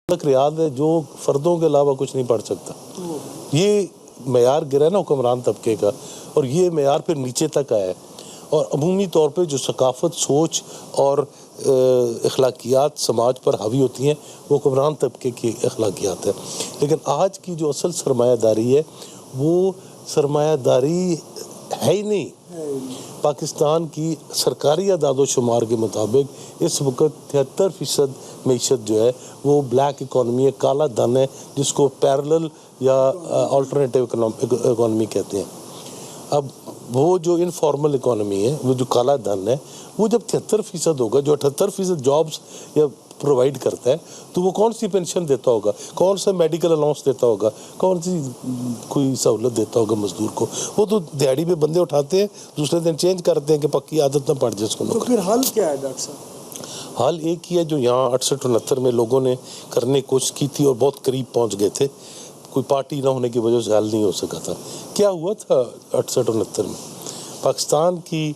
تک ریاض ہے جو فردوں کے علاوہ کچھ نہیں پڑھ سکتا. یہ معیار گرا ہے نا حکمران طبقے کا, اور یہ معیار پھر نیچے تک آیا ہے. اور عمومی طور پہ جو ثقافت, سوچ اور اخلاقیات سماج پر حاوی ہوتی ہیں وہ حکمران طبقے کی اخلاقیات ہیں. لیکن آج کی جو اصل سرمایہ داری ہے وہ سرمایہ داری ہے ہی نہیں. پاکستان کی سرکاری اعداد و شمار کے مطابق اس وقت 73% معیشت جو ہے وہ بلیک اکانومی ہے, کالا دھن ہے, جس کو پیرلل یا آلٹرنیٹیو اکانومی کہتے ہیں. اب وہ جو انفارمل اکانومی ہے, وہ جو کالا دھن ہے, وہ جب 73% ہوگا, جو 78% جابس یا پرووائڈ کرتا ہے, تو وہ کون سی پینشن دیتا ہوگا, کون سا میڈیکل الاؤنس دیتا ہوگا, کون سی کوئی سہولت دیتا ہوگا مزدور کو. وہ تو دیہڑی پہ بندے اٹھاتے ہیں, دوسرے دن چینج کرتے ہیں کہ پکی عادت نہ پڑ جائے اس کو. تو پھر حل کیا ہے ڈاکٹر صاحب؟ حال ایک ہی ہے جو یہاں 68-69 میں لوگوں نے کرنے کی کوشش کی تھی اور بہت قریب پہنچ گئے تھے. کوئی پارٹی نہ ہونے کی وجہ سے حل نہیں ہو سکا تھا. کیا ہوا تھا 68-69 میں؟ پاکستان کی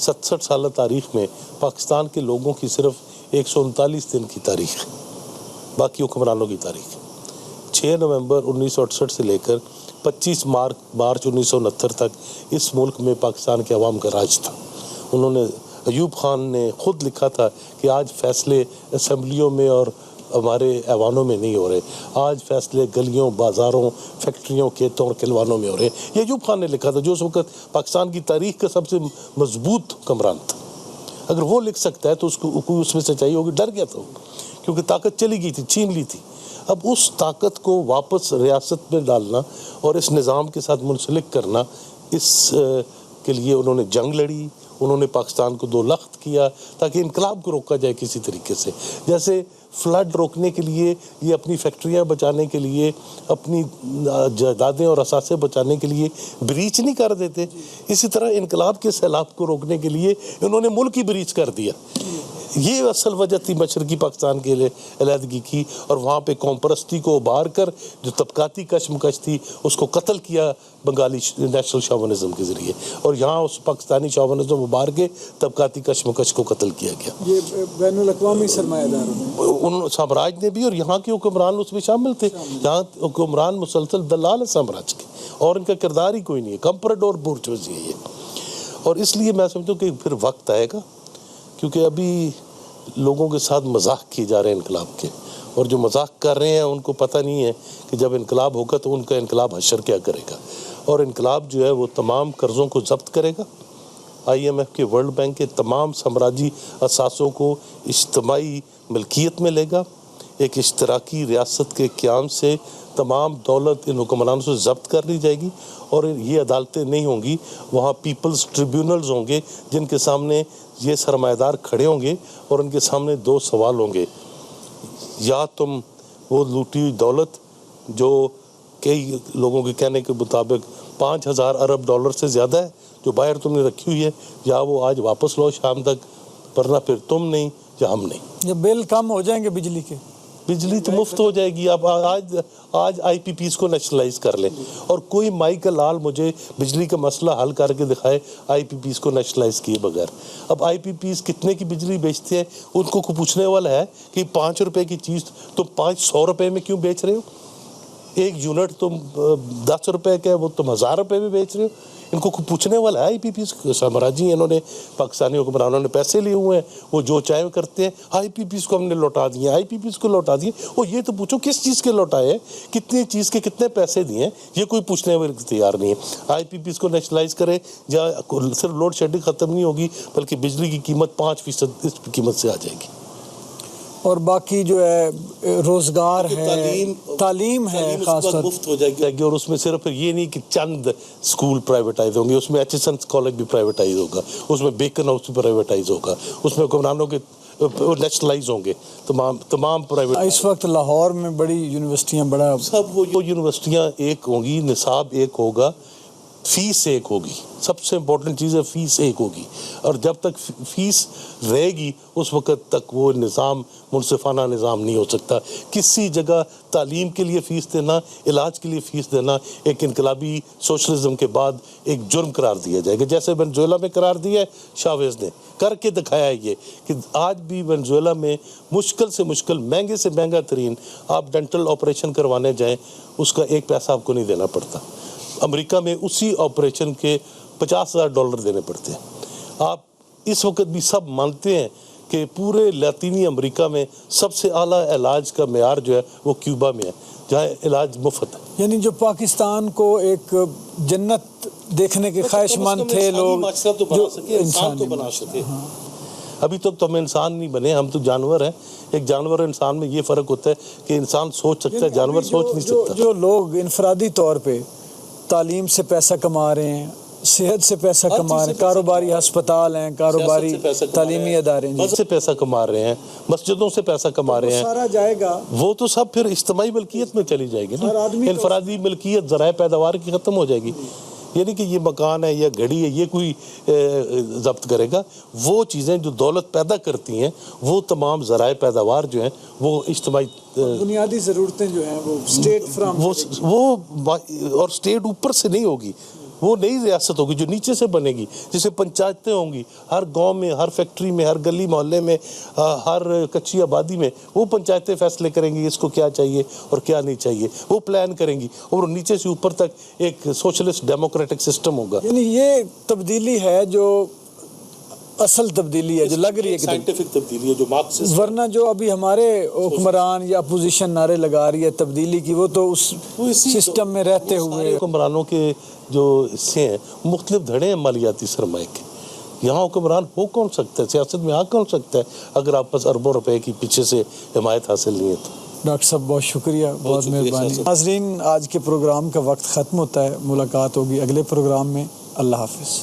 67 سالہ تاریخ میں پاکستان کے لوگوں کی صرف 139 دن کی تاریخ ہے, باقی حکمرانوں کی تاریخ. 6 نومبر 1968 سے لے کر 25 مارچ 1969 تک اس ملک میں پاکستان کے عوام کا راج تھا. انہوں نے, ایوب خان نے خود لکھا تھا کہ آج فیصلے اسمبلیوں میں اور ہمارے ایوانوں میں نہیں ہو رہے, آج فیصلے گلیوں, بازاروں, فیکٹریوں, کھیتوں اور کلوانوں میں ہو رہے. یہ ایوب خان نے لکھا تھا, جو اس وقت پاکستان کی تاریخ کا سب سے مضبوط حکمران تھا. اگر وہ لکھ سکتا ہے تو اس کو کوئی اس میں سچائی ہوگی. ڈر گیا تھا کیونکہ طاقت چلی گئی تھی, چھین لی تھی. اب اس طاقت کو واپس ریاست میں ڈالنا اور اس نظام کے ساتھ منسلک کرنا, اس کے لیے انہوں نے جنگ لڑی. انہوں نے پاکستان کو 2 لخت کیا تاکہ انقلاب کو روکا جائے کسی طریقے سے. جیسے فلڈ روکنے کے لیے, یہ اپنی فیکٹریاں بچانے کے لیے, اپنی جائیدادیں اور اثاثے بچانے کے لیے بریچ نہیں کر دیتے, اسی طرح انقلاب کے سیلاب کو روکنے کے لیے انہوں نے ملک ہی بریچ کر دیا. یہ اصل وجہ تھی مشرقی پاکستان کے لیے علیحدگی کی, اور وہاں پہ قوم پرستی کو ابھار کر جو طبقاتی کشمکش تھی اس کو قتل کیا بنگالی نیشنل شاونزم کے ذریعے, اور یہاں اس پاکستانی شاونزم ابھار کے طبقاتی کشمکش کو قتل کیا گیا. یہ بین الاقوامی سرمایہ داروں ان سامراج نے بھی, اور یہاں کے حکمران اس میں شامل تھے. یہاں حکمران مسلسل دلال ہے سامراج کے, اور ان کا کردار ہی کوئی نہیں ہے, کمپرڈور بورچوزی ہے یہ. اور اس لیے میں سمجھتا ہوں کہ پھر وقت آئے گا, کیونکہ ابھی لوگوں کے ساتھ مذاق کیے جا رہے ہیں انقلاب کے, اور جو مذاق کر رہے ہیں ان کو پتہ نہیں ہے کہ جب انقلاب ہوگا تو ان کا انقلاب حشر کیا کرے گا. اور انقلاب جو ہے وہ تمام قرضوں کو ضبط کرے گا, IMF کے, ورلڈ بینک کے تمام سامراجی اثاثوں کو اجتماعی ملکیت میں لے گا. ایک اشتراکی ریاست کے قیام سے تمام دولت ان حکمرانوں سے ضبط کر لی جائے گی, اور یہ عدالتیں نہیں ہوں گی, وہاں پیپلز ٹریبیونلز ہوں گے جن کے سامنے یہ سرمایہ دار کھڑے ہوں گے, اور ان کے سامنے 2 سوال ہوں گے. یا تم وہ لوٹی ہوئی دولت جو کئی لوگوں کے کہنے کے مطابق 5,000 ارب ڈالر سے زیادہ ہے جو باہر تم نے رکھی ہوئی ہے, یا وہ آج واپس لو شام تک, ورنہ پھر تم نہیں یا ہم نہیں. یا بل کم ہو جائیں گے بجلی کے, بجلی تو مفت ہو جائے گی. اب آج IPPs کو نیشنلائز کر لیں, اور کوئی مائیکل لال مجھے بجلی کا مسئلہ حل کر کے دکھائے IPPs کو نیشنلائز کیے بغیر. اب IPPs کتنے کی بجلی بیچتے ہیں, ان کو پوچھنے والا ہے کہ 5 روپے کی چیز تم 500 روپے میں کیوں بیچ رہے ہو, 1 یونٹ تم 10 روپے کا ہے وہ تم 1000 روپے میں بیچ رہے ہو. ان کو پوچھنے والا ہے. IPPs سامراجی ہیں, انہوں نے پاکستانی حکمرانوں نے پیسے لیے ہوئے ہیں, وہ جو چاہے کرتے ہیں. IPPs کو ہم نے لوٹا دیے, IPPs کو لوٹا دیے. اور یہ تو پوچھو کس چیز کے لوٹائے ہیں, کتنی چیز کے کتنے پیسے دیے, یہ کوئی پوچھنے والے تیار نہیں ہے. IPPs کو نیشنلائز کرے, یا صرف لوڈ شیڈنگ ختم نہیں ہوگی بلکہ بجلی کی قیمت 5% اس قیمت سے آ جائے گی. اور باقی جو ہے روزگار ہے, تعلیم ہے, خاص طور مفت ہو جائے گی. اور اس میں صرف یہ نہیں کہ چند اسکول پرائیویٹائز ہوں گے, اس میں HSN کالج بھی پرائیویٹائز ہوگا, اس میں بیکن ہاؤس بھی پرائیویٹائز ہوگا, اس میں حکمرانوں کے نیشنلائز ہوں گے تمام پرائیویٹ. اس وقت لاہور میں بڑی یونیورسٹیاں, بڑا سب وہ یونیورسٹیاں ایک ہوں گی, نصاب ایک ہوگا, فیس ایک ہوگی، سب سے امپورٹنٹ چیز ہے فیس ایک ہوگی، اور جب تک فیس رہے گی اس وقت تک وہ نظام منصفانہ نظام نہیں ہو سکتا۔ کسی جگہ تعلیم کے لیے فیس دینا، علاج کے لیے فیس دینا ایک انقلابی سوشلزم کے بعد ایک جرم قرار دیا جائے گا، جیسے وینزویلا میں قرار دیا ہے شاویز نے، کر کے دکھایا ہے یہ کہ آج بھی وینزویلا میں مشکل سے مشکل، مہنگے سے مہنگا ترین آپ ڈینٹل آپریشن کروانے جائیں اس کا ایک پیسہ آپ کو نہیں دینا پڑتا۔ امریکہ میں اسی آپریشن کے $50,000 دینے پڑتے ہیں۔ آپ اس وقت بھی سب مانتے ہیں کہ پورے لاطینی امریکہ میں سب سے اعلیٰ علاج کا معیار جو ہے وہ کیوبا میں ہے، جہاں علاج مفت ہے۔ یعنی جو پاکستان کو ایک جنت دیکھنے کے خواہش مند تھے لوگ، جو انسان تو بنا سکے۔ ابھی تک تو ہم انسان نہیں بنے، ہم تو جانور ہیں۔ ایک جانور اور انسان میں یہ فرق ہوتا ہے کہ انسان سوچ سکتا ہے، جانور سوچ نہیں سکتا۔ جو لوگ انفرادی طور پہ تعلیم سے پیسہ کما رہے ہیں، صحت سے پیسہ کما رہے ہیں، کاروباری ہسپتال ہیں، کاروباری تعلیمی ادارے ہیں، سے پیسہ کما رہے ہیں، مسجدوں سے پیسہ کما رہے ہیں، سارا جائے گا وہ تو سب پھر اجتماعی ملکیت میں چلی جائے گی نا۔ انفرادی ملکیت ذرائع پیداوار کی ختم ہو جائے گی، یعنی کہ یہ مکان ہے یا گھڑی ہے یہ کوئی ضبط کرے گا؟ وہ چیزیں جو دولت پیدا کرتی ہیں وہ تمام ذرائع پیداوار جو ہیں وہ اجتماعی بنیادی ضرورتیں جو ہیں وہ اسٹیٹ فراہم وہ اور اسٹیٹ اوپر سے نہیں ہوگی، وہ نئی ریاست ہوگی جو نیچے سے بنے گی، جسے پنچایتیں ہوں گی، ہر گاؤں میں، ہر فیکٹری میں، ہر گلی محلے میں، ہر کچی آبادی میں وہ پنچایتیں فیصلے کریں گی اس کو کیا چاہیے اور کیا نہیں چاہیے، وہ پلان کریں گی، اور نیچے سے اوپر تک ایک سوشلسٹ ڈیموکریٹک سسٹم ہوگا۔ یعنی یہ تبدیلی ہے جو اصل تبدیلی ہے، جو لگ رہی ہے سائنٹیفک تبدیلی ہے جو مارکسسٹ، ورنہ جو ابھی ہمارے حکمران یا اپوزیشن نعرے لگا رہی ہے تبدیلی کی، وہ تو اس سسٹم میں رہتے ہوئے۔ حکمرانوں کے جو حصے ہیں مختلف دھڑے ہیں مالیاتی سرمایہ کے، یہاں حکمران ہو کون سکتا ہے، سیاست میں آ کون سکتا ہے اگر آپ پاس اربوں روپے کی پیچھے سے حمایت حاصل نہیں ہے تو۔ ڈاکٹر صاحب بہت شکریہ، بہت مہربانی۔ ناظرین، آج کے پروگرام کا وقت ختم ہوتا ہے، ملاقات ہوگی اگلے پروگرام میں۔ اللہ حافظ۔